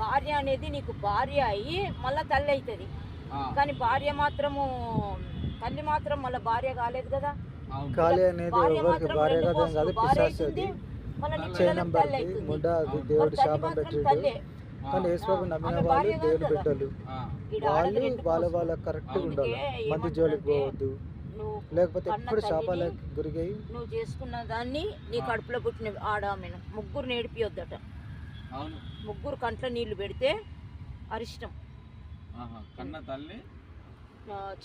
భార్య అనేది నీకు భార్య అయ్యి మళ్ళీ తల్లి అవుతుంది, కానీ భార్య మాత్రము తల్లి మాత్రం మళ్ళీ భార్య కాలేదు కదా. కాళీ అనేది ఎవరికి భార్య కదా కాదు, పిశాచం అది. చైనం బట్టి ముడ్డ అది దేవుడు శాపం పెట్టిండు. కానీ యేసుప్రభు నమ్మిన వాళ్ళు దేవుని బిడ్డలు, వాళ్ళు వాళ్ళ కరెక్ట్గా ఉండాలి, మంది జోలికి పోవద్దు, లేకపోతే ఎప్పుడు శాపాలకు గురిగాయి. నువ్వు చేసుకున్న దాన్ని నీ కడుపులో పుట్టిన ఆమెను ముగ్గురు నేడిపియొద్దట. ముగ్గురు కంట్లో నీళ్లు పెడితే అరిష్టం. కన్న తల్లి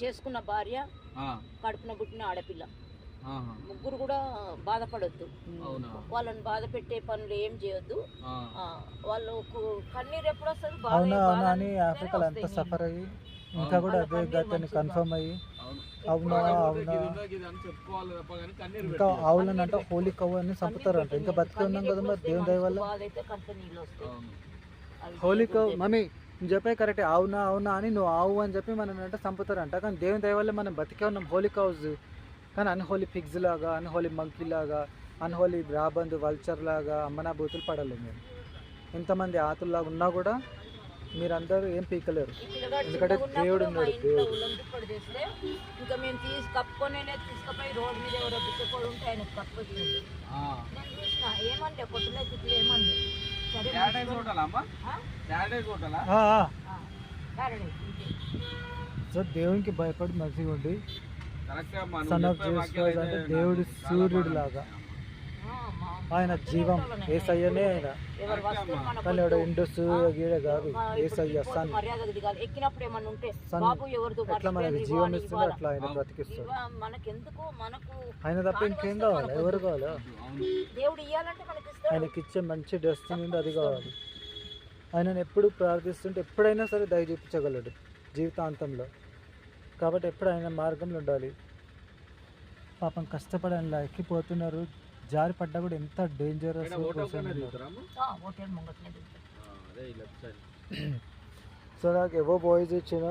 చేసుకున్న భార్య కడుపున పుట్టిన ఆడపిల్ల ముగ్గురు కూడా బాధపడొద్దు. వాళ్ళని బాధ పెట్టే పనులు ఏం చేయొద్దు. వాళ్ళు కన్నీరు ఎప్పుడు వస్తుంది అవునా అవునా అని ఆఫ్రికాలో అంత సఫర్ అయ్యి ఇంకా కూడా అదే గతని కన్ఫర్మ్ అయ్యి అవునా అవునా ఇంకా ఆవులని అంటే హోలీ కవ్వు అని చంపుతారంట. ఇంకా బతికి ఉన్నాం కదా మరి దేవుని దయ వల్ల. హోలీ కవ్ మమ్మీ నువ్వు చెప్పే కరెక్ట్, అవునా అవునా అని నువ్వు ఆవు అని చెప్పి మనం అంటే చంపుతారంట. కానీ దేవుని దయ వల్ల మనం బతికే ఉన్నాం హోలీ కవ్స్. కానీ అన్హోలీ పిగ్స్ లాగా, అన్హోలీ మంకీ లాగా, అన్హోలీ రాబంద్ వల్చర్ లాగా అమ్మనా బూతులు పడలేము మేము. ఎంతమంది ఆతుల్లాగా ఉన్నా కూడా మీరందరూ ఏం పీకలేరు, ఎందుకంటే దేవుడు ఉన్నాడు. దేవుడు ఇంకా మేము కప్పుకొని తీసుకుపోయి రోడ్డు మీద ఎవరో బిచ్చపోయి ఉంటే ఆయన కప్పుకొచ్చి నేను చూసిన ఏమంటే పొట్టులే తిట్లు ఏమంది సో దేవునికి భయపడి మంచిగా ఉండి సన్ ఆఫ్ జీసస్ క్రైస్ట్ అంటే దేవుడు సూర్యుడు లాగా, ఆయన జీవం యేసయ్యనే. ఆయన కానీ ఇండస్ గీడ కాదు, యేసయ్య సన్. ఎట్లా మనకి జీవం ఇస్తుంది అట్లా ఆయన బ్రతికిస్తాడు. ఆయన తప్ప ఇంకేం కావాలి, ఎవరు కావాలా? ఆయనకి ఇచ్చే మంచి డెస్టినీ ఉంది, అది కావాలి. ఆయనను ఎప్పుడు ప్రార్థిస్తుంటే ఎప్పుడైనా సరే దయ చూపించగలడు జీవితాంతంలో. కాబట్టి ఎప్పుడు ఆయన మార్గంలో ఉండాలి. పాపం కష్టపడి ఆయన ఎక్కిపోతున్నారు, జారి పడ్డా కూడా ఎంత డేంజరస్. సో నాకు ఎవో బాయ్స్ ఇచ్చిన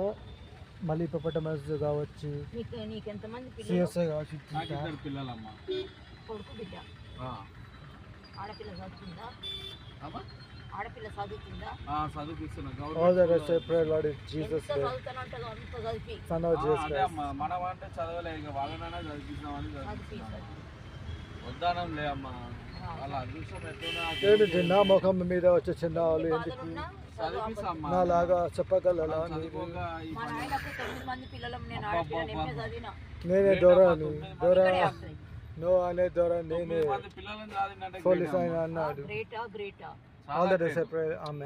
మళ్ళీ హిప్పోపటమస్ కావచ్చు, సిఎస్ఐ కావచ్చు. All the rest I pray Lord in Jesus name. Son of Jesus Christ. మనం అంటే చదవలే, ఇక వాళ్ళనైనా చదివిస్తామని వద్దానం లే అమ్మా. వాళ్ళ అదృష్టం ఎట్లా నా ముఖం మీద వచ్చే చిన్న వాళ్ళు ఎందుకు నా లాగా చెప్పగలరా? నేనే దొరని దొర నో అనే దొర నేనే పోలీస్ ఆయన అన్నాడు. All the rest I pray. Amen.